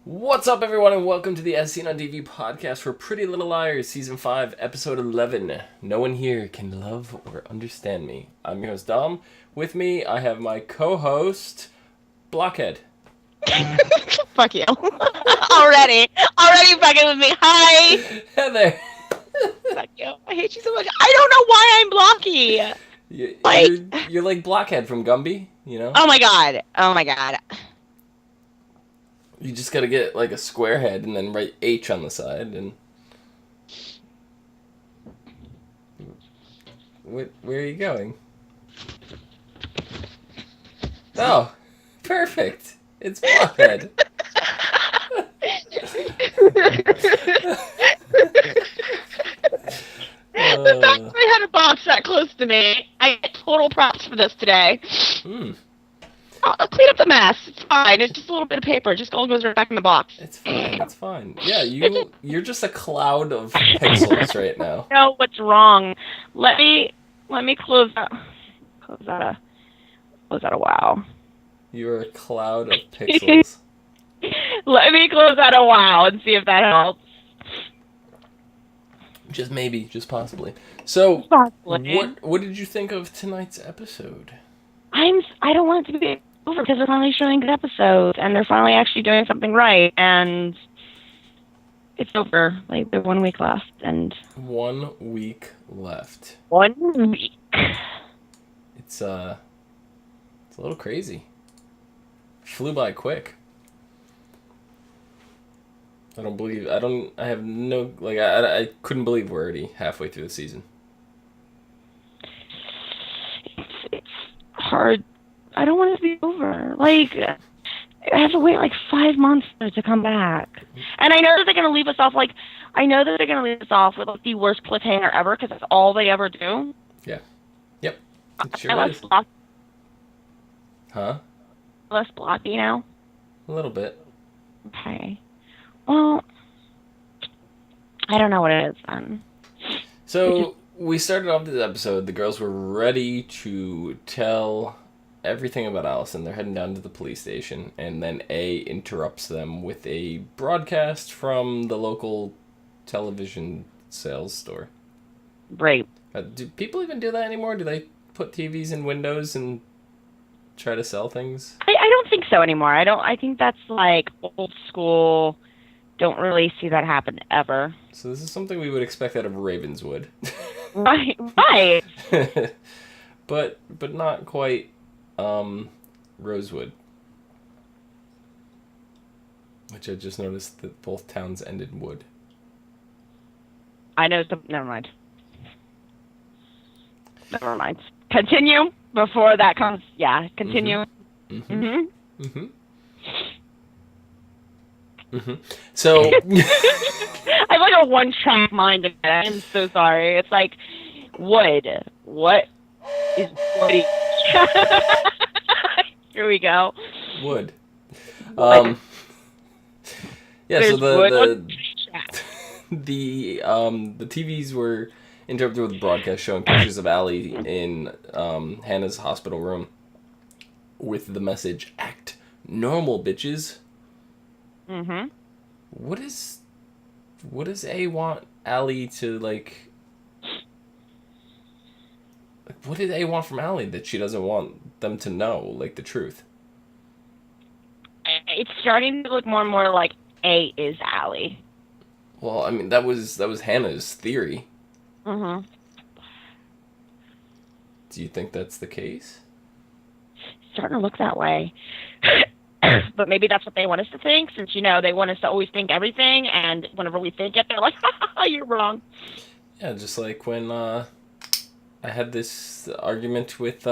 What's up, everyone, and welcome to the As Seen on TV podcast for Pretty Little Liars, Season 5, Episode 11. No one here can love or understand me. I'm your host, Dom. With me, I have my co-host, Blockhead. Fuck you. Already fucking with me. Hi. Heather. Fuck you. I hate you so much. I don't know why I'm blocky. You're like Blockhead from Gumby, you know? Oh my god. You just gotta get like a square head and then write H on the side and... Where are you going? Oh, perfect. It's Blockhead. The fact that I had a box that close to me, I get total props for this today. I'll clean up the mess. It's fine. It's just a little bit of paper. Just all goes right back in the box. It's fine. Yeah, you're just a cloud of pixels right now. I know what's wrong. Let me close that. Close that a wow. You're a cloud of pixels. Let me close that a wow and see if that helps. Just maybe, just possibly. So, possibly. What did you think of tonight's episode? I don't want it to be over because they're finally showing good episodes and they're finally actually doing something right, and it's over. Like, there's 1 week left, and 1 week left. 1 week. It's a little crazy. Flew by quick. I couldn't believe we're already halfway through the season. It's hard. I don't want it to be over. Like, I have to wait like 5 months for it to come back. And I know that they're going to leave us off, with like the worst cliffhanger ever, because that's all they ever do. Yeah. Yep. It sure is. Huh? Less blocky now? A little bit. Okay. Well, I don't know what it is then. So, we started off this episode, the girls were ready to tell everything about Allison. They're heading down to the police station, and then A interrupts them with a broadcast from the local television sales store. Right. Do people even do that anymore? Do they put TVs in windows and try to sell things? I don't think so anymore. I think that's like old school. Don't really see that happen ever. So this is something we would expect out of Ravenswood. Right. but not quite Rosewood. Which I just noticed that both towns ended in wood. I know never mind. Continue before that comes. Yeah, continue. So I have like a one-track mind again. I'm so sorry. It's like wood. What is woody? Here we go. Wood. Yeah. There's so wood. the TVs were interrupted with a broadcast showing pictures of Allie in Hannah's hospital room with the message, "Act normal, bitches." Mm-hmm. What does A want Allie to, like... What did A want from Allie that she doesn't want them to know, like, the truth? It's starting to look more and more like A is Allie. Well, I mean, that was Hannah's theory. Mm-hmm. Do you think that's the case? It's starting to look that way. But maybe that's what they want us to think, since, they want us to always think everything, and whenever we think it, they're like, ha, you're wrong. Yeah, just like when I had this argument with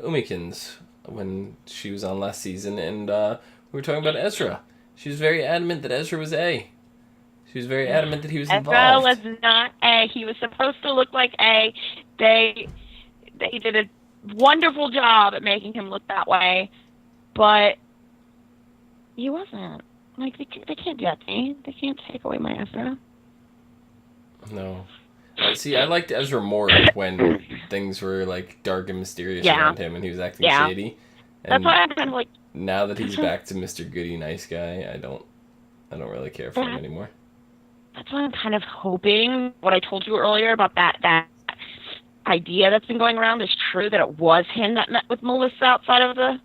Umikins when she was on last season, and we were talking about Ezra. She was very adamant that Ezra was A. She was very adamant that he was involved. Ezra was not A. He was supposed to look like A. They did a wonderful job at making him look that way. But he wasn't. Like, they can't do that to me. They can't take away my Ezra. No. See, I liked Ezra more when things were, like, dark and mysterious around him and he was acting shady. That's And why I'm kind of like. now that he's back to Mr. Goody Nice Guy, I don't really care for him anymore. That's why I'm kind of hoping what I told you earlier about that idea that's been going around is true, that it was him that met with Melissa outside of the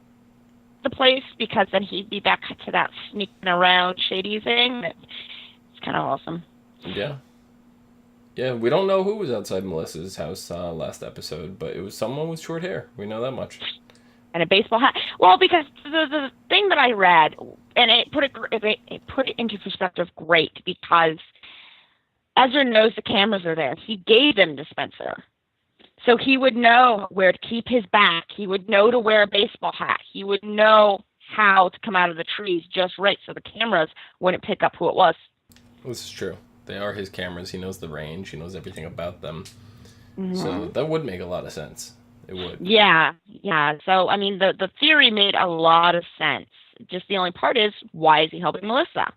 place, because then he'd be back to that sneaking around shady thing. It's kind of awesome. Yeah. Yeah, we don't know who was outside Melissa's house last episode, but it was someone with short hair. We know that much. And a baseball hat. Well, because the thing that I read, and it put it into perspective great, because Ezra knows the cameras are there. He gave them to Spencer. So he would know where to keep his back. He would know to wear a baseball hat. He would know how to come out of the trees just right so the cameras wouldn't pick up who it was. This is true. They are his cameras. He knows the range. He knows everything about them. Mm-hmm. So that would make a lot of sense. It would. Yeah. So, I mean, the theory made a lot of sense. Just the only part is, why is he helping Melissa?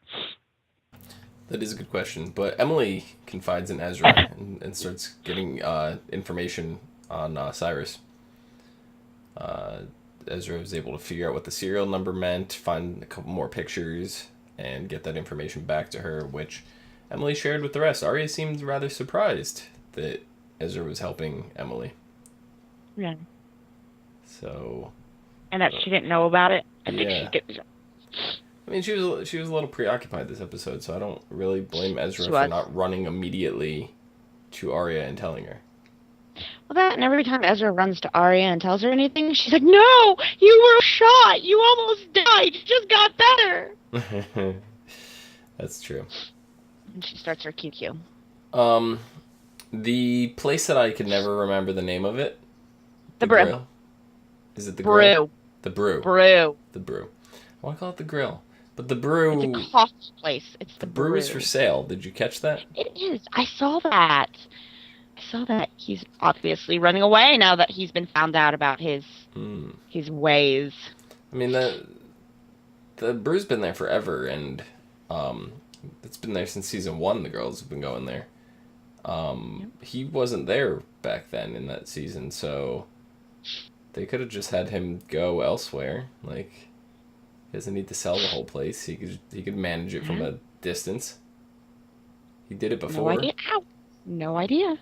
That is a good question. But Emily confides in Ezra and starts getting information on Cyrus. Ezra was able to figure out what the serial number meant, find a couple more pictures, and get that information back to her, which Emily shared with the rest. Arya seemed rather surprised that Ezra was helping Emily. Yeah. So. And that she didn't know about it. I mean, she was a little preoccupied this episode, so I don't really blame Ezra for not running immediately to Arya and telling her. Well, that, and every time Ezra runs to Arya and tells her anything, she's like, "No, you were shot. You almost died. You just got better." That's true. And she starts her QQ. The place that I could never remember the name of it. The Brew. Grill? Is it the Brew? Grill? The Brew. Brew. The Brew. I want to call it the Grill. But the Brew... It's a coffee place. It's the Brew is for sale. Did you catch that? It is. I saw that. He's obviously running away now that he's been found out about his ways. I mean, the Brew's been there forever, and it's been there since season 1. The girls have been going there. He wasn't there back then in that season, so they could have just had him go elsewhere. Like, he doesn't need to sell the whole place. He could manage it from a distance. He did it before. No idea. Ow. No idea.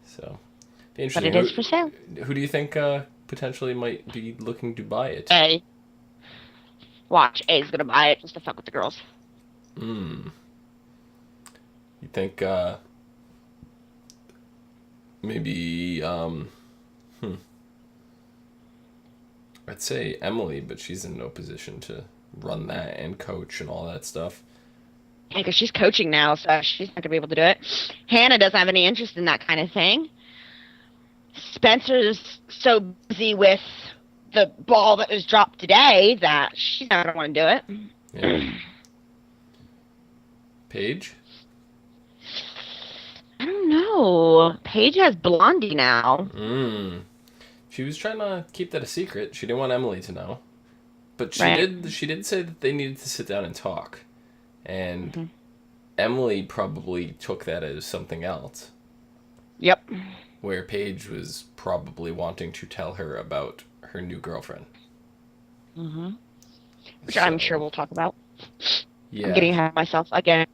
So, be interesting. But it is for sale. Who do you think potentially might be looking to buy it? A. Watch, A's gonna buy it just to fuck with the girls. You think maybe I'd say Emily, but she's in no position to run that and coach and all that stuff. Yeah, because she's coaching now, so she's not going to be able to do it. Hannah doesn't have any interest in that kind of thing. Spencer's so busy with the ball that was dropped today that she's not going to want to do it. Yeah. Paige? I don't know. Paige has Blondie now. She was trying to keep that a secret. She didn't want Emily to know. But she did say that they needed to sit down and talk. And Emily probably took that as something else. Yep. Where Paige was probably wanting to tell her about her new girlfriend. Which I'm sure we'll talk about. Yeah. I'm getting ahead of myself again.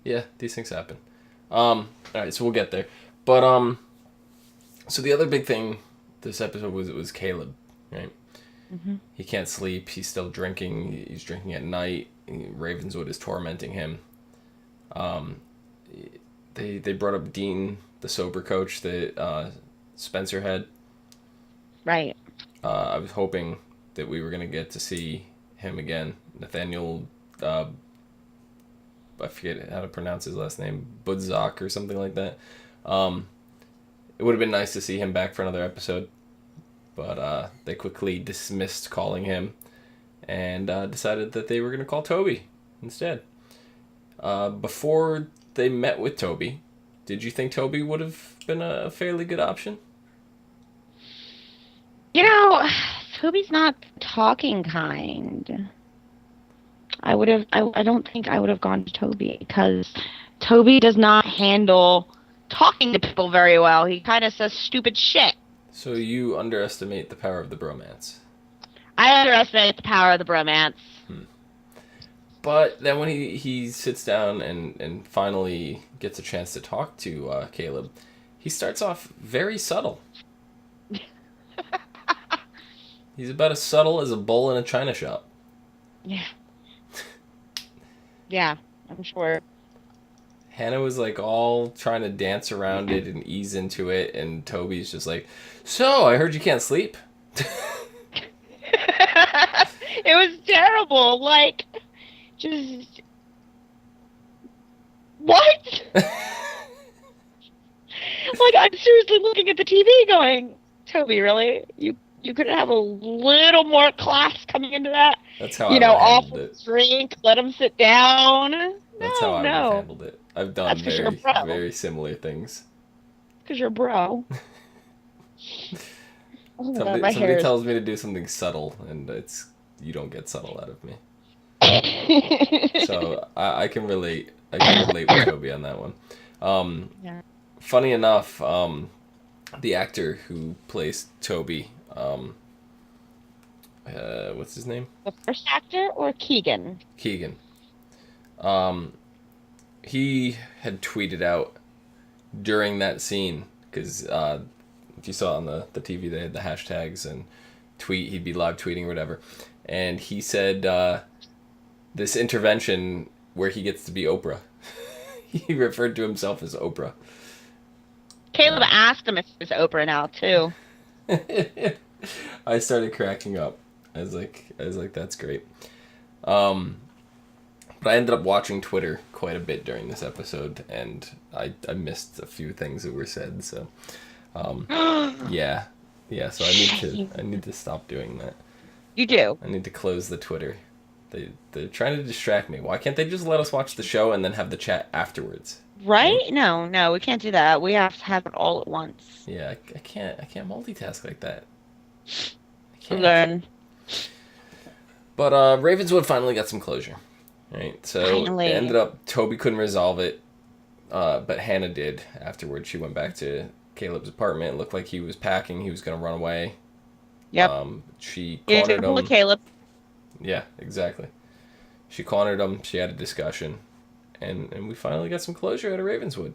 Yeah, these things happen. Alright, so we'll get there. But, so the other big thing this episode was Caleb, right? He can't sleep. He's still drinking. He's drinking at night. Ravenswood is tormenting him. They brought up Dean, the sober coach that Spencer had. Right. I was hoping that we were going to get to see him again. Nathaniel, I forget how to pronounce his last name, Budzak or something like that. It would have been nice to see him back for another episode. But they quickly dismissed calling him and decided that they were going to call Toby instead. Before they met with Toby, did you think Toby would have been a fairly good option? You know, Toby's not talking kind. I don't think I would have gone to Toby because Toby does not handle talking to people very well. He kind of says stupid shit. So you underestimate the power of the bromance. I underestimate the power of the bromance. But then when he sits down and finally gets a chance to talk to Caleb, he starts off very subtle. He's about as subtle as a bull in a china shop. Yeah. Yeah, I'm sure. Hannah was like all trying to dance around it and ease into it, and Toby's just like, "So, I heard you can't sleep." It was terrible. Like, just what? Like, I'm seriously looking at the TV going, Toby, really? You couldn't have a little more class coming into that? That's how I would have handled offer it. drink, let him sit down. That's how I would have No. handled it. I've done That's 'cause you're a very, pro. very similar things. Because you're a bro. Oh my God, my hair Somebody is... tells me to do something subtle, and you don't get subtle out of me. So I can relate. I can relate with Toby on that one. Yeah. Funny enough, the actor who plays Toby, what's his name? The first actor or Keegan? Keegan. He had tweeted out during that scene, because if you saw on the TV, they had the hashtags and tweet. He'd be live tweeting or whatever, and he said this intervention where he gets to be Oprah. He referred to himself as Oprah. Caleb asked him if he was Oprah now too. I started cracking up. I was like, that's great. But I ended up watching Twitter quite a bit during this episode, and I missed a few things that were said. So, yeah. So I need to stop doing that. You do. I need to close the Twitter. They're trying to distract me. Why can't they just let us watch the show and then have the chat afterwards? Right? No, we can't do that. We have to have it all at once. Yeah, I can't multitask like that. I can't. Learn. But Ravenswood finally got some closure. Right? So finally. It ended up Toby couldn't resolve it, but Hannah did afterwards. She went back to Caleb's apartment. It looked like he was packing. He was going to run away. Yep. She cornered him. Caleb. Yeah, exactly. She cornered him. She had a discussion. And we finally got some closure out of Ravenswood.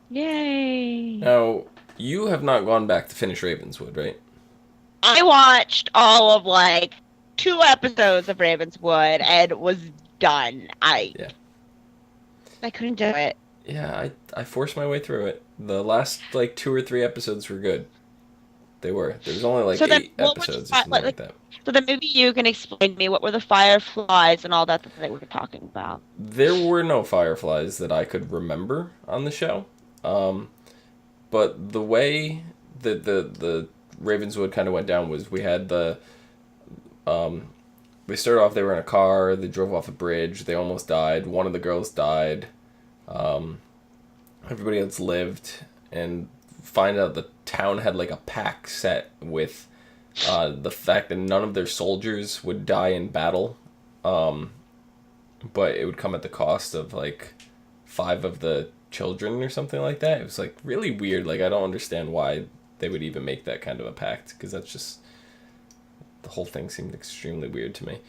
Yay. Now, you have not gone back to finish Ravenswood, right? I watched all of, 2 episodes of Ravenswood and was done. I couldn't do it. Yeah, I forced my way through it. The last, 2 or 3 episodes were good. They were. There was only, 8 episodes or something like that. So then maybe you can explain to me what were the fireflies and all that they were talking about. There were no fireflies that I could remember on the show. But the way that the Ravenswood kind of went down was we had they started off, they were in a car, they drove off a bridge, they almost died, one of the girls died, everybody else lived, and find out the town had a pact set with the fact that none of their soldiers would die in battle, but it would come at the cost of 5 of the children or something like that. It was really weird. I don't understand why they would even make that kind of a pact, because that's just, the whole thing seemed extremely weird to me.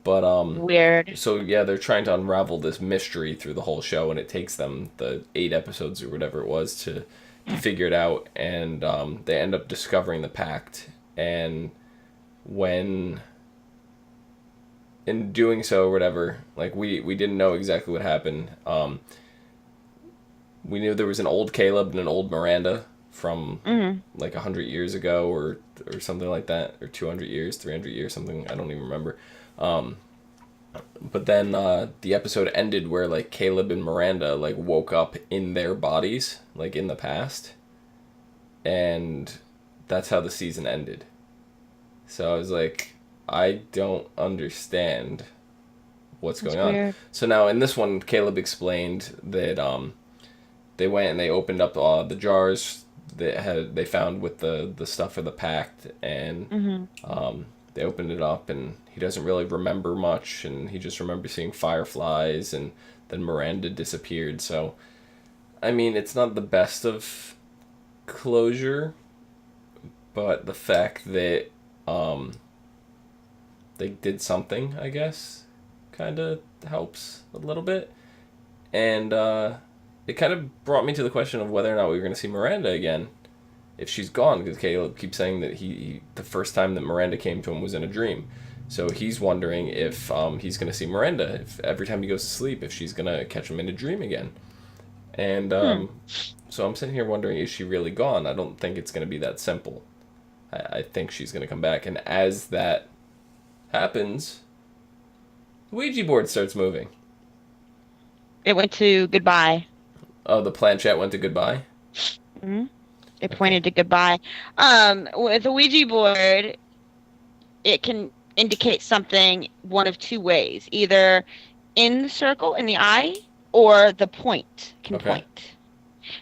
But weird. So yeah, they're trying to unravel this mystery through the whole show, and it takes them the 8 episodes or whatever it was to figure it out, and they end up discovering the pact. And when in doing so or whatever, we didn't know exactly what happened. We knew there was an old Caleb and an old Miranda from 100 years ago or something like that, or 200 years, 300 years, something, I don't even remember. But then the episode ended where Caleb and Miranda woke up in their bodies, in the past, and that's how the season ended. So I was I don't understand what's going on. So now in this one, Caleb explained that they went and they opened up the jars that they found with the stuff for the pact, and they opened it up, and he doesn't really remember much, and he just remembers seeing fireflies, and then Miranda disappeared. So, I mean, it's not the best of closure, but the fact that they did something, I guess. Kind of helps a little bit. And it kind of brought me to the question of whether or not we were going to see Miranda again if she's gone, because Caleb keeps saying that he the first time that Miranda came to him was in a dream. So he's wondering if he's going to see Miranda, if every time he goes to sleep, if she's going to catch him in a dream again. And so I'm sitting here wondering, is she really gone? I don't think it's going to be that simple. I think she's going to come back. And as that happens, the Ouija board starts moving. It went to goodbye. Oh, the planchette went to goodbye? Mm-hmm. It pointed to goodbye. With a Ouija board, it can indicate something one of two ways. Either in the circle, in the eye, or the point can point.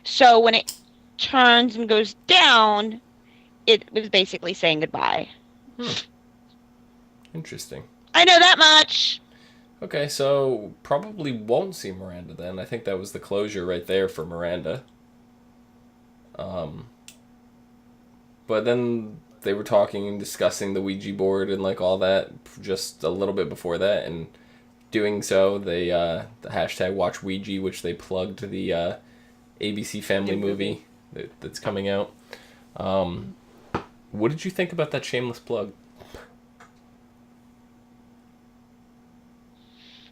So when it turns and goes down, it was basically saying goodbye. Interesting. I know that much. Okay, so probably won't see Miranda then. I think that was the closure right there for Miranda. But then they were talking and discussing the Ouija board and like all that just a little bit before that, and doing so, they the hashtag Watch Ouija, which they plugged the ABC Family movie that's coming out. What did you think about that shameless plug?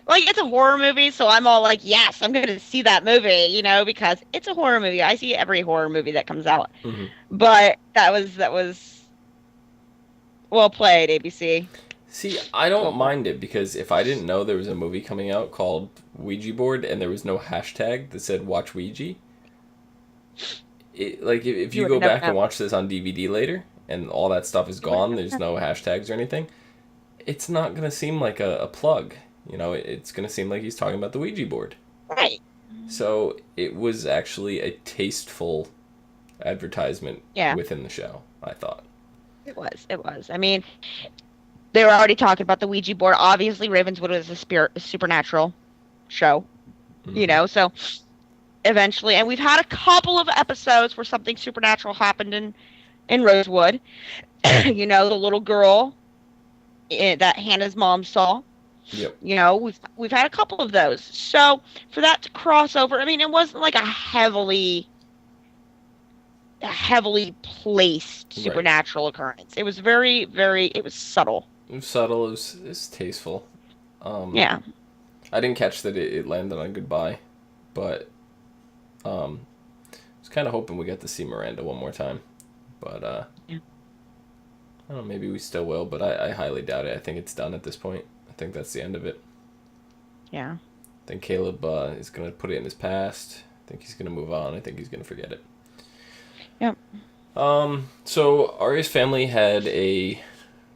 Like, it's a horror movie, so I'm all like, yes, I'm going to see that movie, you know, because it's a horror movie. I see every horror movie that comes out. Mm-hmm. But that was well played, ABC. See, I don't mind it, because if I didn't know there was a movie coming out called Ouija Board and there was no hashtag that said Watch Ouija, like, if you go back and watch this on DVD later and all that stuff is gone, there's no hashtags or anything, it's not going to seem like a plug. You know, it's going to seem like he's talking about the Ouija board. Right. So it was actually a tasteful advertisement within the show, I thought. It was. I mean, they were already talking about the Ouija board. Obviously, Ravenswood was a supernatural show, you know, so eventually, and we've had a couple of episodes where something supernatural happened in Rosewood. You know, the little girl that Hannah's mom saw. Yep. You know, we've had a couple of those. So for that to cross over, I mean, it wasn't like a heavily placed supernatural occurrence. It was very, very. It was subtle. It was subtle. It was tasteful. Yeah. I didn't catch that it landed on goodbye, but I was kind of hoping we get to see Miranda one more time, but I don't know. Maybe we still will, but I highly doubt it. I think it's done at this point. I think that's the end of it. Yeah. I think Caleb is going to put it in his past. I think he's going to move on. I think he's going to forget it. Yep. So Arya's family had a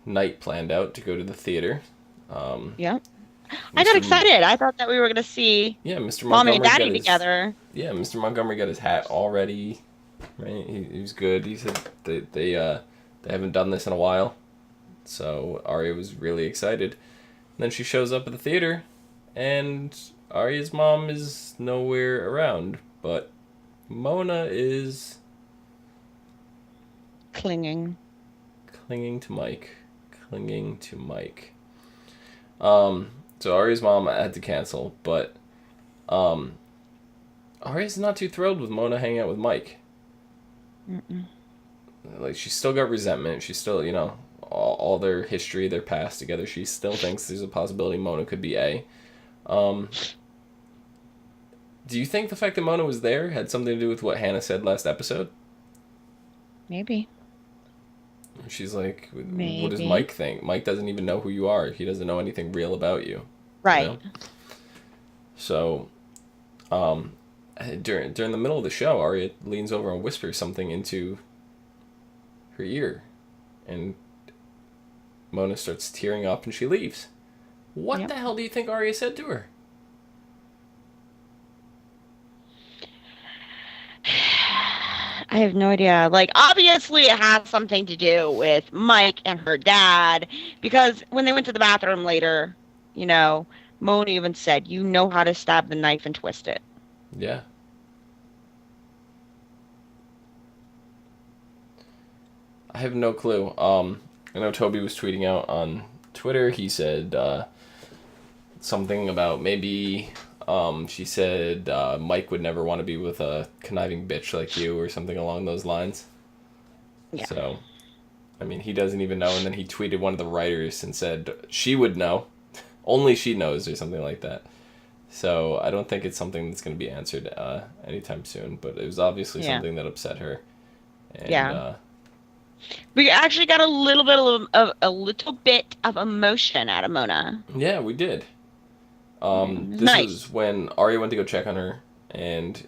night planned out to go to the theater. Yep. I got excited. I thought that we were going to see Mr. Mommy and Daddy together. Yeah, Mr. Montgomery got his hat already. Right? He was good. He said they haven't done this in a while. So Arya was really excited. And then she shows up at the theater, and Arya's mom is nowhere around, but Mona is clinging to Mike. So Arya's mom had to cancel, but Arya's not too thrilled with Mona hanging out with Mike. Mm-mm. Like, she's still got resentment. She's still, you know, all their history, their past together. She still thinks there's a possibility Mona could be A. Do you think the fact that Mona was there had something to do with what Hannah said last episode? Maybe. She's like, what does Mike think? Mike doesn't even know who you are. He doesn't know anything real about you. Right. You know? So, during the middle of the show, Arya leans over and whispers something into her ear, and Mona starts tearing up and she leaves. What the hell do you think Arya said to her? I have no idea. Like, obviously it has something to do with Mike and her dad, because when they went to the bathroom later, you know, Mona even said, you know how to stab the knife and twist it. Yeah. I have no clue. I know Toby was tweeting out on Twitter, he said something about maybe she said Mike would never want to be with a conniving bitch like you or something along those lines. Yeah. So, I mean, he doesn't even know. And then he tweeted one of the writers and said she would know. Only she knows or something like that. So I don't think it's something that's going to be answered anytime soon. But it was obviously something that upset her. And, we actually got a little bit of emotion out of Mona. Yeah, we did. This nice. was when Arya went to go check on her, and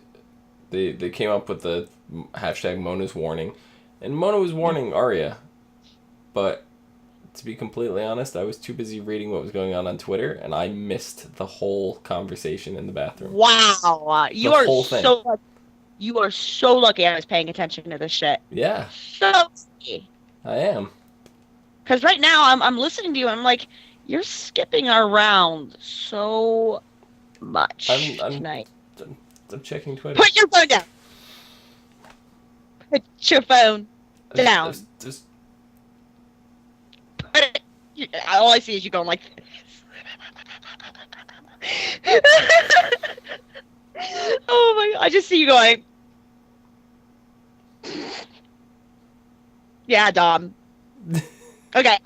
they came up with the hashtag Mona's warning, and Mona was warning Arya, but to be completely honest, I was too busy reading what was going on Twitter, and I missed the whole conversation in the bathroom. Wow, you are so lucky I was paying attention to this shit. Yeah. So lucky. I am. Because right now I'm listening to you and I'm like, you're skipping around so much tonight. I'm checking Twitter. Put your phone down. Put your phone down. Just put it. All I see is you going like this. Oh my God. I just see you going. Yeah, Dom. Okay.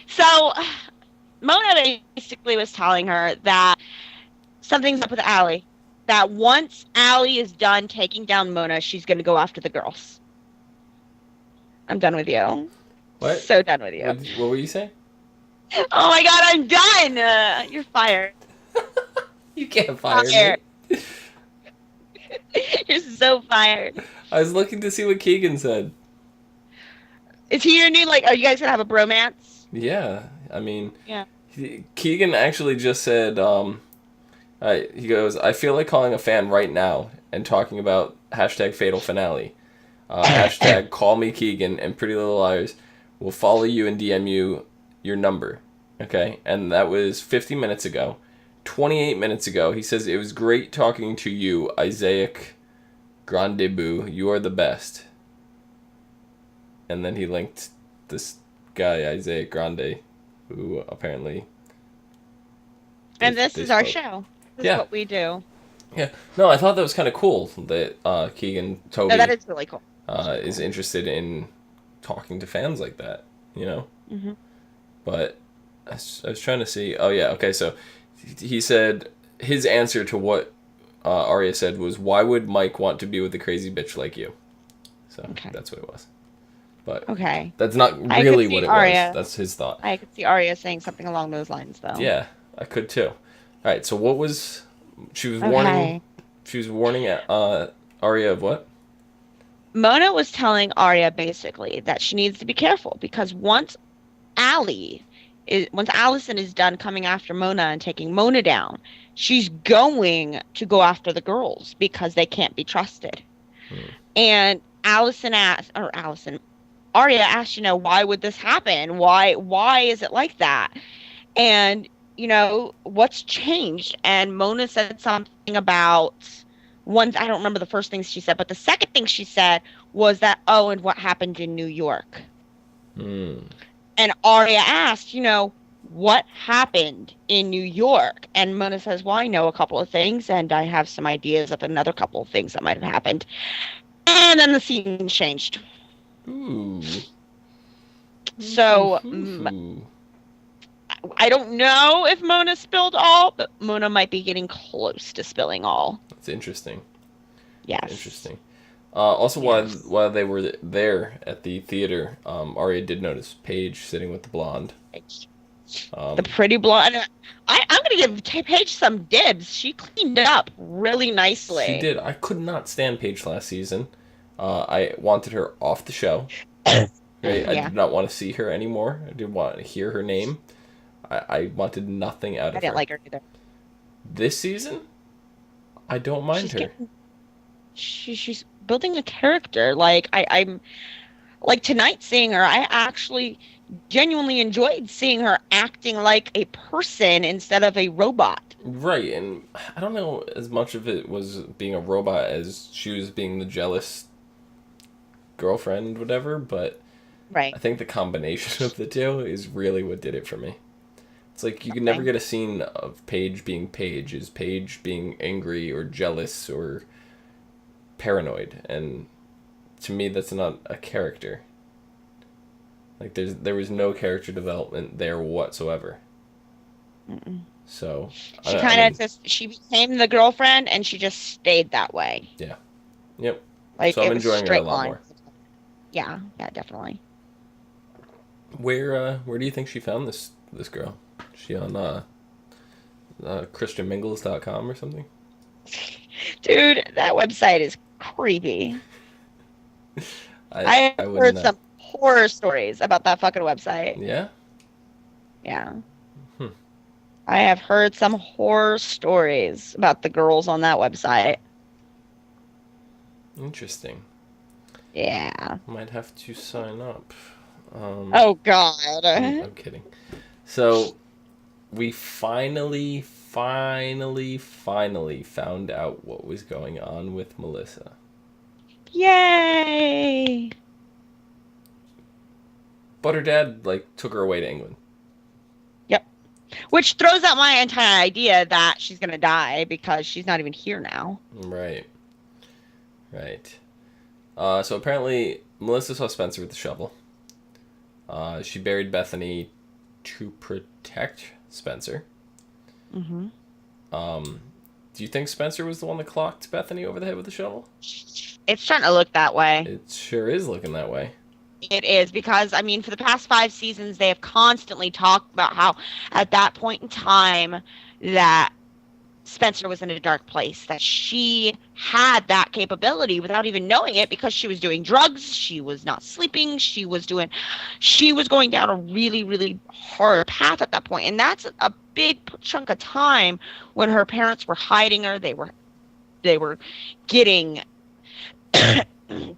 So Mona basically was telling her that something's up with Allie. That once Allie is done taking down Mona, she's going to go after the girls. I'm done with you. What? So done with you. What were you saying? Oh my God, I'm done. You're fired. You can't fire me. You're so fired. I was looking to see what Keegan said. Is he your new, are you guys going to have a bromance? Yeah. I mean, yeah. Keegan actually just said, he goes, I feel like calling a fan right now and talking about hashtag fatal finale. Hashtag call me Keegan and Pretty Little Liars will follow you and DM you your number. Okay? And that was 50 minutes ago. 28 minutes ago, he says, it was great talking to you, Isaac Grandebou. You are the best. And then he linked this guy, Isaac Grande, who apparently... And this is our show. This is what we do. Yeah. No, I thought that was kind of cool that Keegan Toby... No, that is really cool. Is interested in talking to fans like that, you know? Mm-hmm. But I was trying to see... Oh, yeah, okay, so he said his answer to what Arya said was, why would Mike want to be with a crazy bitch like you? So that's what it was. But that's not really what it was. That's his thought. I could see Arya saying something along those lines, though. Yeah, I could too. All right, so what was... She was warning... She was warning Arya of what? Mona was telling Arya, basically, that she needs to be careful, because once Allison is done coming after Mona and taking Mona down, she's going to go after the girls, because they can't be trusted. And Arya asked, why would this happen? Why is it like that? And, what's changed? And Mona said something about I don't remember the first thing she said, but the second thing she said was that, and what happened in New York? And Arya asked, what happened in New York? And Mona says, well, I know a couple of things, and I have some ideas of another couple of things that might have happened. And then the scene changed. Ooh. So, I don't know if Mona spilled all, but Mona might be getting close to spilling all. That's interesting. Yes. Interesting. Also, while they were there at the theater, Arya did notice Paige sitting with the blonde. The pretty blonde. I'm going to give Paige some dibs. She cleaned up really nicely. She did. I could not stand Paige last season. I wanted her off the show. Right? I did not want to see her anymore. I didn't want to hear her name. I wanted nothing out of her. I didn't like her either. This season, I don't mind her. She's building a character. I'm tonight seeing her, I actually genuinely enjoyed seeing her acting like a person instead of a robot. Right, and I don't know as much of it was being a robot as she was being the jealous girlfriend, whatever, but I think the combination of the two is really what did it for me. It's like you can never get a scene of Paige being Paige. Is Paige being angry or jealous or paranoid? And to me, that's not a character. Like there was no character development there whatsoever. Mm-mm. So She kind of she became the girlfriend, and she just stayed that way. Yeah. Yep. Like So I'm it was enjoying her a straight lot line. more. Yeah, definitely. Where do you think she found this girl? Is she on christianmingles.com or something? Dude, that website is creepy. I I've wouldn't heard know. some horror stories about that fucking website. Yeah? Yeah. I have heard some horror stories about the girls on that website. Interesting. Yeah. Might have to sign up. Oh, God. I'm kidding. So, we finally found out what was going on with Melissa. Yay! But her dad, took her away to England. Yep. Which throws out my entire idea that she's going to die because she's not even here now. Right. So apparently, Melissa saw Spencer with the shovel. She buried Bethany to protect Spencer. Mm-hmm. Do you think Spencer was the one that clocked Bethany over the head with the shovel? It's starting to look that way. It sure is looking that way. It is, because, I mean, for the past 5 seasons, they have constantly talked about how, at that point in time, that Spencer was in a dark place, that she had that capability without even knowing it, because she was doing drugs, she was not sleeping, she was going down a really, really hard path at that point. And that's a big chunk of time when her parents were hiding her. They were getting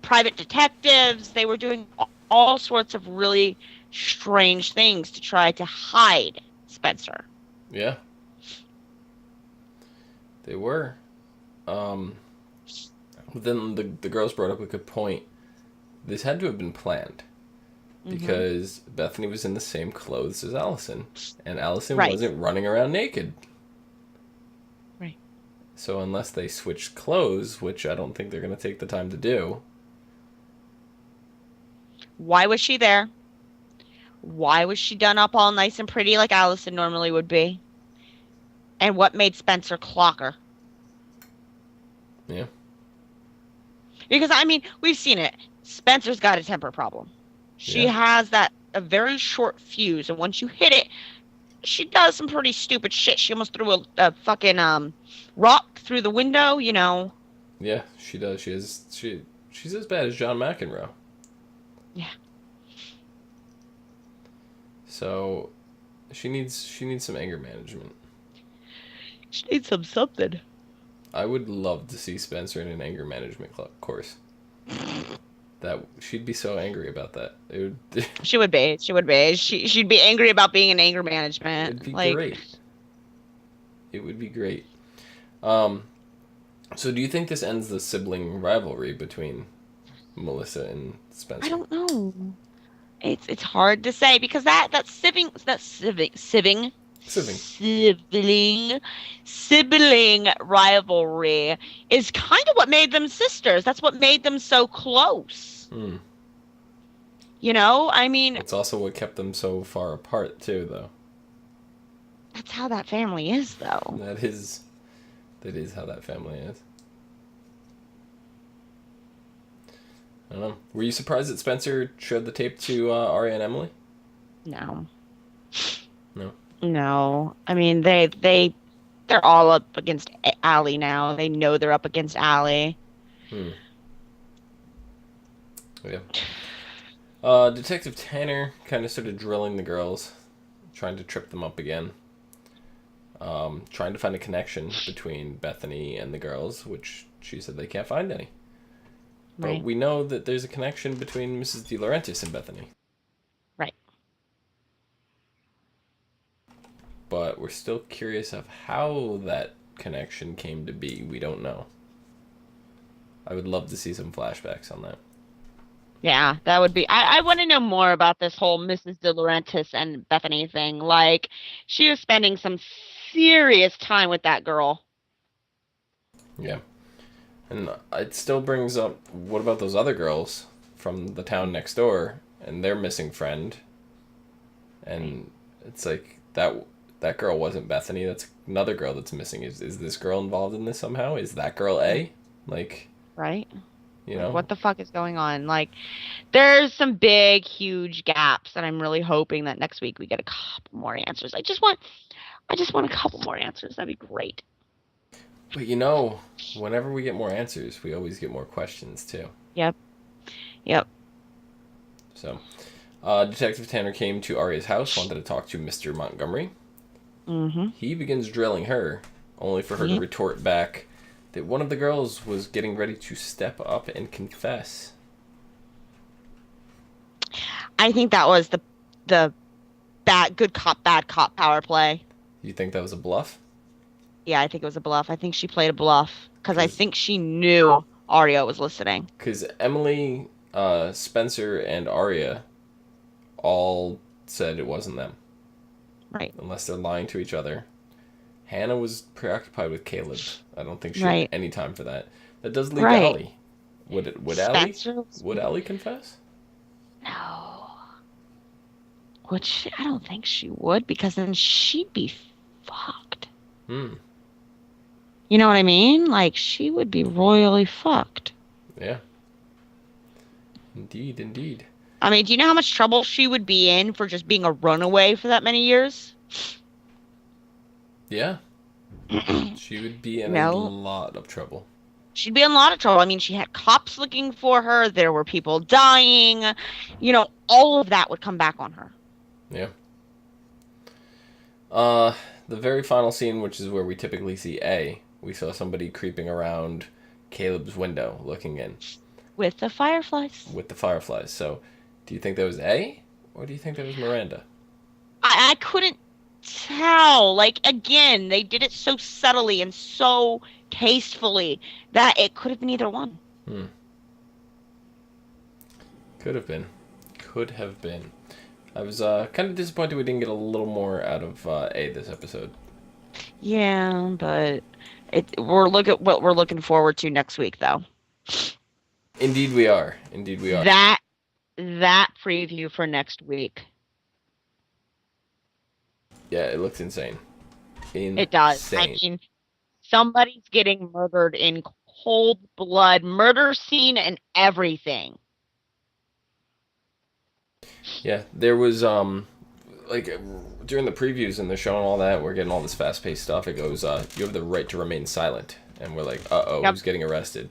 private detectives. They were doing all sorts of really strange things to try to hide Spencer. Yeah. They were. Then the girls brought up a good point. This had to have been planned. Because Bethany was in the same clothes as Allison. And Allison wasn't running around naked. Right. So unless they switched clothes, which I don't think they're going to take the time to do. Why was she there? Why was she done up all nice and pretty like Allison normally would be? And what made Spencer clock her? Yeah. Because, I mean, we've seen it. Spencer's got a temper problem. She has a very short fuse, and once you hit it, she does some pretty stupid shit. She almost threw a fucking rock through the window, you know. Yeah, she does. She's as bad as John McEnroe. Yeah. So she needs some anger management. She needs something. I would love to see Spencer in an anger management course. That she'd be so angry about that. It would. She would be. She'd be angry about being in anger management. It'd be great. It would be great. So do you think this ends the sibling rivalry between Melissa and Spencer? I don't know. It's hard to say, because that sibling rivalry is kind of what made them sisters. That's what made them so close. You know, I mean, it's also what kept them so far apart too, though. That's how that family is, though. That is how that family is. I don't know. Were you surprised that Spencer showed the tape to Aria and Emily? No. No. No. I mean, they're all up against Allie now. They know they're up against Allie. Yeah. Detective Tanner kind of started drilling the girls, trying to trip them up again. Trying to find a connection between Bethany and the girls, which she said they can't find any. But we know that there's a connection between Mrs. De Laurentiis and Bethany. Right. But we're still curious of how that connection came to be. We don't know. I would love to see some flashbacks on that. Yeah, that would be. I want to know more about this whole Mrs. De Laurentiis and Bethany thing. Like, she was spending some serious time with that girl. Yeah. And it still brings up, what about those other girls from the town next door and their missing friend? And it's like that girl wasn't Bethany. That's another girl that's missing. Is this girl involved in this somehow? Is that girl A? Like, Right? you Like, know? what the fuck is going on? Like, there's some big, huge gaps, and I'm really hoping that next week we get a couple more answers. I just want a couple more answers. That'd be great. But whenever we get more answers, we always get more questions too. Yep. Yep. So, Detective Tanner came to Arya's house, wanted to talk to Mr. Montgomery. Mm-hmm. He begins drilling her, only for her to Yep. retort back that one of the girls was getting ready to step up and confess. I think that was the good cop, bad cop power play. You think that was a bluff? Yeah, I think it was a bluff. I think she played a bluff because I Because think she knew Arya was listening. Emily, Spencer, and Arya all said it wasn't them, Right. unless they're lying to each other. Hannah was preoccupied with Caleb. I don't think she had Right. any time for that. That does leave Right. Allie. Spencer was- Would Allie confess? No. Which I don't think she would because then she'd be fucked. Hmm. You know what I mean? Like she would be royally fucked. Yeah. Indeed, indeed. I mean, do you know how much trouble she would be in for just being a runaway for that many years? Yeah. She would be in a No. lot of trouble. She'd be in a lot of trouble. I mean, she had cops looking for her. There were people dying. You know, all of that would come back on her. Yeah. The very final scene, which is where we typically see A, we saw somebody creeping around Caleb's window looking in With the fireflies. with the fireflies. So, do you think that was A, or do you think that was Miranda? I couldn't tell. Like, again, they did it so subtly and so tastefully that it could have been either one. Could have been. Could have been. I was kind of disappointed we didn't get a little more out of A this episode. Yeah, but what we're looking forward to next week, though. Indeed we are. Indeed we are. That preview for next week. Yeah, it looks insane. It does. I Insane. mean, somebody's getting murdered in cold blood, murder scene and everything. Yeah, there was like during the previews and they're showing all that, we're getting all this fast paced stuff. It goes, you have the right to remain silent, and we're like, Yep. who's getting arrested?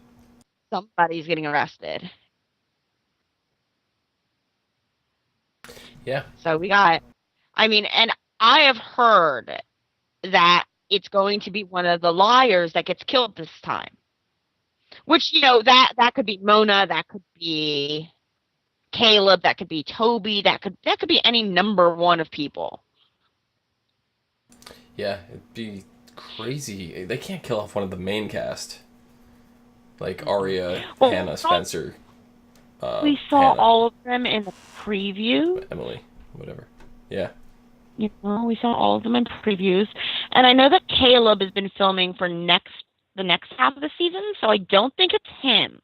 Somebody's getting arrested. Yeah. So we got, I mean, and I have heard that it's going to be one of the liars that gets killed this time. Which, you know, that could be Mona, that could be Caleb, that could be Toby, that could be any number one of people. Yeah, it'd be crazy. They can't kill off one of the main cast. Like Arya, Well, Hannah, Spencer, we saw Hannah, all of them in the preview. Emily, whatever. Yeah. You know, we saw all of them in previews. And I know that Caleb has been filming for the next half of the season, so I don't think it's him.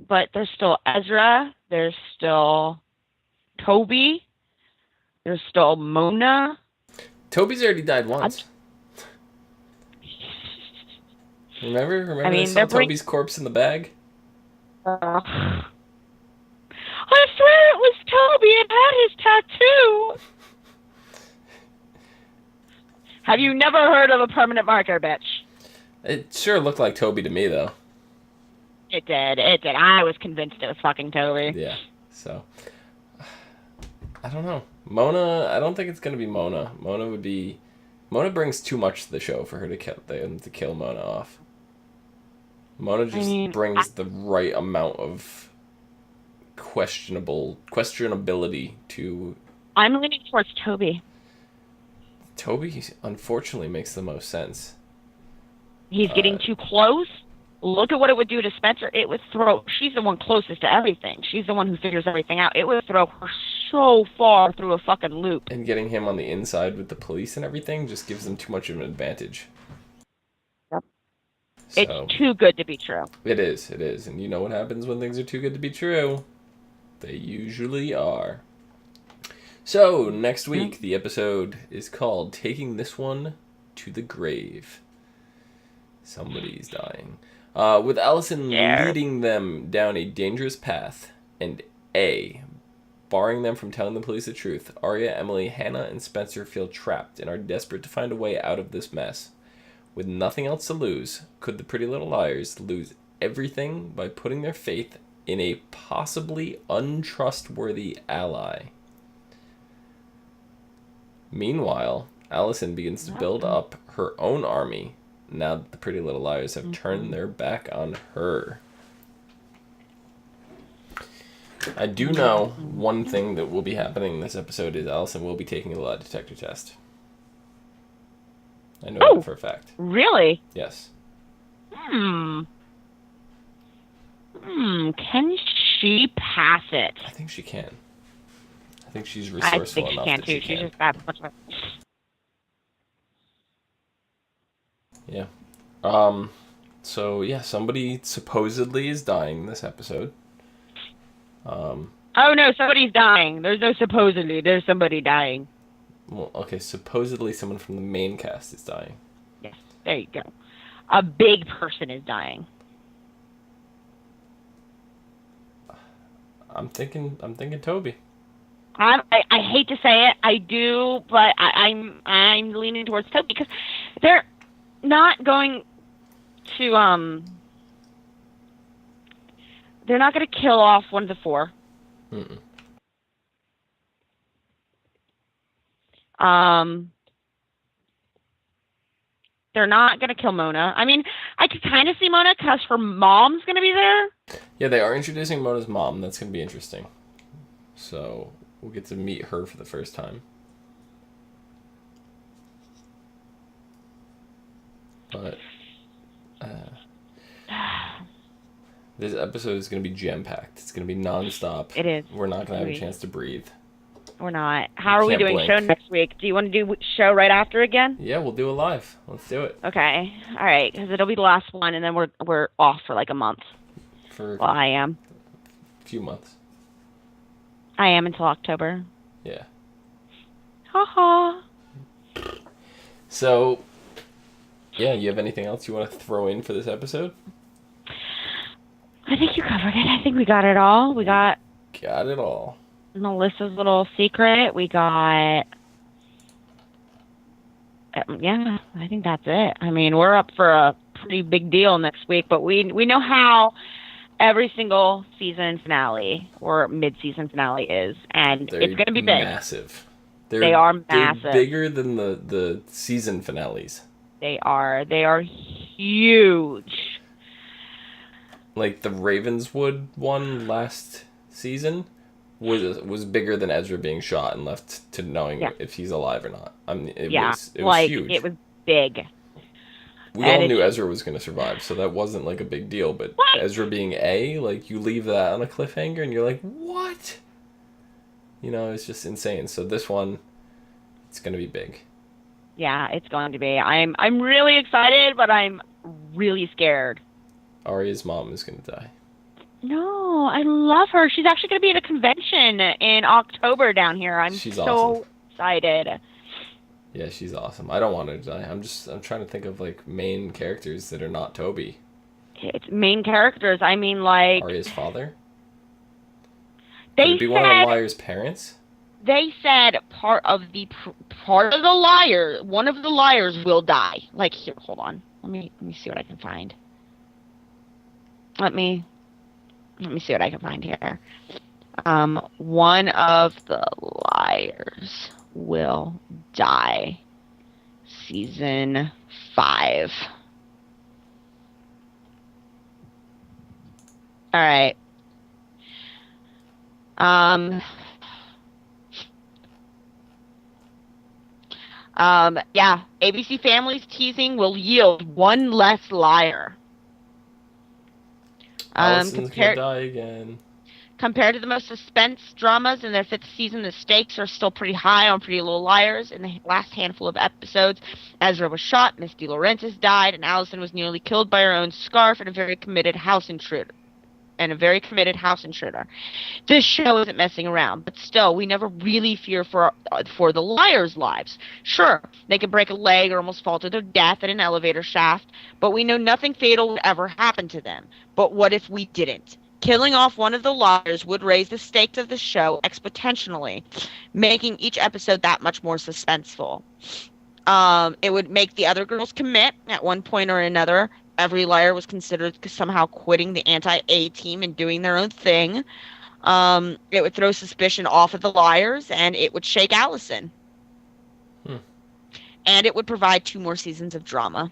But there's still Ezra, there's still Toby, there's still Mona. Toby's already died once. Remember I mean, they saw Toby's corpse in the bag? I swear it was Toby and had his tattoo. Have you never heard of a permanent marker, bitch? It sure looked like Toby to me, though. It did. I was convinced it was fucking Toby. Yeah, so I don't know. Mona, I don't think it's gonna be Mona. Mona brings too much to the show for her to kill Mona off. Mona just brings the right amount of questionability to. I'm leaning towards Toby. Toby, unfortunately, makes the most sense. He's getting too close, Look at what it would do to Spencer. It would throw, she's the one closest to everything. She's the one who figures everything out. It would throw her so far through a fucking loop. And getting him on the inside with the police and everything just gives them too much of an advantage. Yep. So, it's too good to be true. It is. And you know what happens when things are too good to be true? They usually are. So, next week, the episode is called Taking This One to the Grave. Somebody's dying. With Allison leading them down a dangerous path, and A, barring them from telling the police the truth, Arya, Emily, Hannah, and Spencer feel trapped and are desperate to find a way out of this mess. With nothing else to lose, could the Pretty Little Liars lose everything by putting their faith in a possibly untrustworthy ally? Meanwhile, Allison begins to build up her own army now that the Pretty Little Liars have turned their back on her. I do know one thing that will be happening in this episode is Allison will be taking a lie detector test. I know that for a fact. Really? Yes. Can she pass it? I think she can. I think she's resourceful enough. I think she can too. She's just that much of a... Yeah. So yeah, somebody supposedly is dying this episode. Oh no, somebody's dying. There's no supposedly. There's somebody dying. Well, okay, supposedly someone from the main cast is dying. Yes, there you go. A big person is dying. I'm thinking Toby. I hate to say it, I do, but I'm leaning towards Toby because they're not going to they're not going to kill off one of the four. Mm-mm. They're not going to kill Mona. I mean, I could kind of see Mona because her mom's going to be there. Yeah, they are introducing Mona's mom. That's going to be interesting. So we'll get to meet her for the first time. But this episode is going to be jam-packed. It's going to be non-stop. It is. We're not going to have a chance to breathe. We're not. How are we doing show next week? Do you want to do show right after again? Yeah, we'll do it live. Let's do it. Okay. All right, because it'll be the last one, and then we're off for like a month. Well, I am. A few months. I am until October. Yeah. Ha-ha. So, yeah, you have anything else you want to throw in for this episode? I think you covered it. I think we got it all. We got it all. Melissa's little secret. We got... yeah, I think that's it. I mean, we're up for a pretty big deal next week, but we know how every single season finale or mid-season finale is, and it's going to be big. Massive. They are massive. They're bigger than the season finales. They are. They are huge. Like the Ravenswood one last season was bigger than Ezra being shot and left to knowing if he's alive or not. I mean, it was huge. It was big. We all knew Ezra was going to survive, so that wasn't like a big deal. But Ezra being like you leave that on a cliffhanger, and you're like, what? You know, it's just insane. So this one, it's going to be big. Yeah, it's going to be. I'm really excited, but I'm really scared. Arya's mom is going to die. No, I love her. She's actually going to be at a convention in October down here. She's so awesome. Excited. Yeah, she's awesome. I don't want her to die. I'm trying to think of like main characters that are not Toby. It's main characters. I mean, like Arya's father. They Could it be one of the liars' parents? They said one of the liars will die. Like, here, hold on. Let me see what I can find. Let me see what I can find here. One of the liars will die. Season 5. All right. Yeah, ABC Family's teasing will yield one less liar. Allison's gonna Compared die again. Compared to the most suspense dramas in their fifth season, the stakes are still pretty high on Pretty Little Liars. In the last handful of episodes, Ezra was shot, Miss DeLaurentis died, and Allison was nearly killed by her own scarf and a very committed house intruder. This show isn't messing around, but still, we never really fear for the liars' lives. Sure, they could break a leg or almost fall to their death in an elevator shaft, but we know nothing fatal would ever happen to them. But what if we didn't? Killing off one of the liars would raise the stakes of the show exponentially, making each episode that much more suspenseful. It would make the other girls commit at one point or another. Every liar was considered somehow quitting the anti-A team and doing their own thing. It would throw suspicion off of the liars, and it would shake Allison. And it would provide 2 more seasons of drama.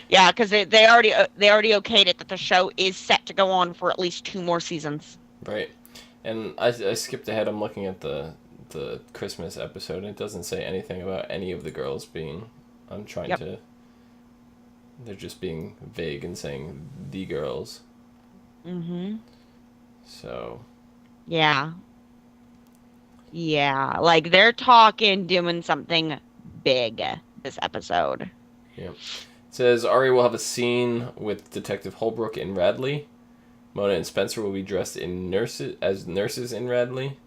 Yeah, because they already okayed it that the show is set to go on for at least 2 more seasons. Right, and I skipped ahead. I'm looking at the Christmas episode, and it doesn't say anything about any of the girls being. I'm trying to. They're just being vague and saying the girls. So. Yeah, like they're doing something big this episode. Yep. It says Aria will have a scene with Detective Holbrook in Radley. Mona and Spencer will be dressed in nurses in Radley.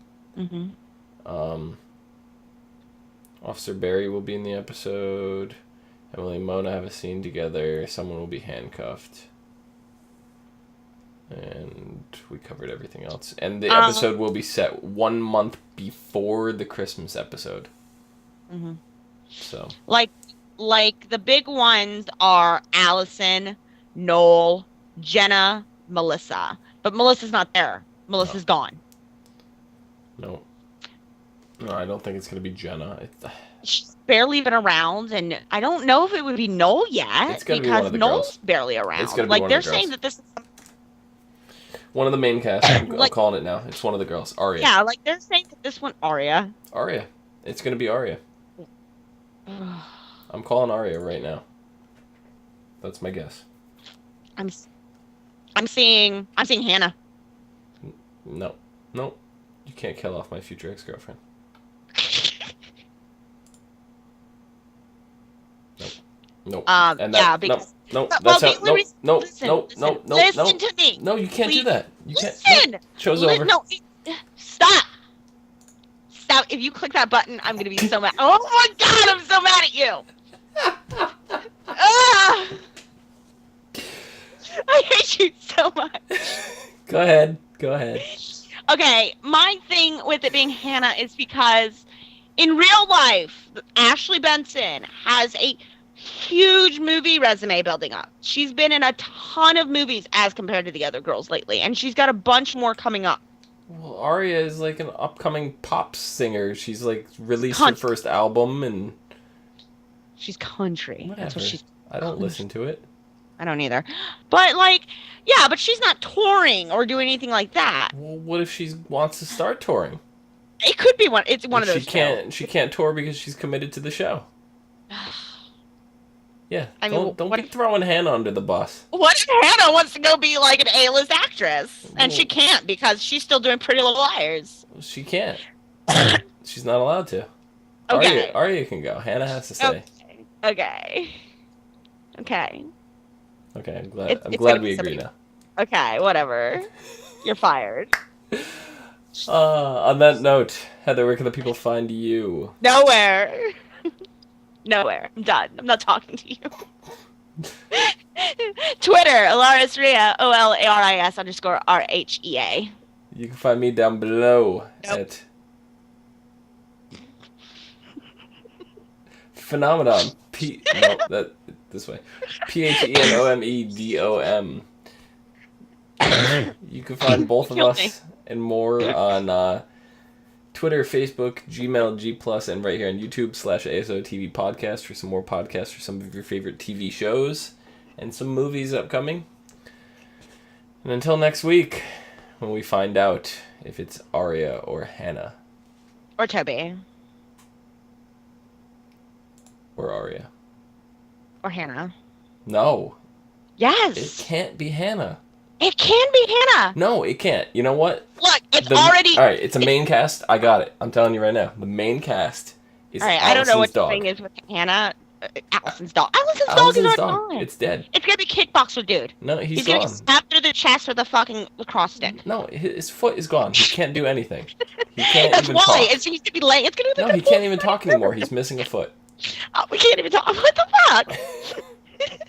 Officer Barry will be in the episode. Emily and Mona have a scene together. Someone will be handcuffed. And we covered everything else. And the episode will be set 1 month before the Christmas episode. So. Like the big ones are Allison, Noel, Jenna, Melissa. But Melissa's not there. Melissa's gone. No, I don't think it's going to be Jenna. She's barely even around, and I don't know if it would be Noel yet, because Noel's barely around. It's going to be one of the girls. They're saying that this is one of the main cast. I'm calling it now. It's one of the girls, Aria. Yeah, like they're saying that this one, Aria. It's going to be Aria. I'm calling Aria right now. That's my guess. I'm seeing Hannah. No. You can't kill off my future ex-girlfriend. Nope. And that, because that's how. Listen to me. No, you can't do that. You can't. Nope. Show's over. No, stop. If you click that button, I'm gonna be so mad. Oh my god, I'm so mad at you. I hate you so much. Go ahead. Okay, my thing with it being Hannah is because in real life, Ashley Benson has a huge movie resume building up. She's been in a ton of movies as compared to the other girls lately, and she's got a bunch more coming up. Well, Aria is like an upcoming pop singer. She's like released her first album, and she's country. Whatever. That's what she's. I don't listen to it. I don't either. But but she's not touring or doing anything like that. Well, what if she wants to start touring? It could be one. It's one of those. She can't tour because she's committed to the show. Yeah. Don't be throwing Hannah under the bus. What if Hannah wants to go be like an A-list actress? And she can't because she's still doing Pretty Little Liars. She can't. She's not allowed to. Okay. Aria can go. Hannah has to stay. Okay. I'm glad we agree now. Okay, whatever. You're fired. On that note, Heather, where can the people find you? Nowhere. I'm done. I'm not talking to you. Twitter, Alaris Rhea, OLARIS_RHEA. You can find me down below at Phenomenon. This way. PHENOMEDOM. You can find both of us and more on Twitter, Facebook, Gmail, G+, and right here on YouTube /ASOTV podcast for some more podcasts for some of your favorite TV shows and some movies upcoming. And until next week, when we find out if it's Aria or Hannah. Or Toby. Or Aria. Or Hannah. No. Yes. It can't be Hannah. It can be Hannah. No, it can't. You know what? Look, it's already... Alright, it's a main cast. I got it. I'm telling you right now. The main cast is Alright, Allison's I don't know what dog. the thing is with Hannah. Allison's dog. Allison's dog. It's dead. It's gonna be Kickboxer Dude. No, he's gonna gone. be stabbed through the chest with a fucking lacrosse stick. No, his foot is gone. He can't do anything. He can't That's even why. talk. He's gonna be late. It's gonna be No, he can't even talk anymore. He's missing a foot. Oh, we can't even talk. What the fuck?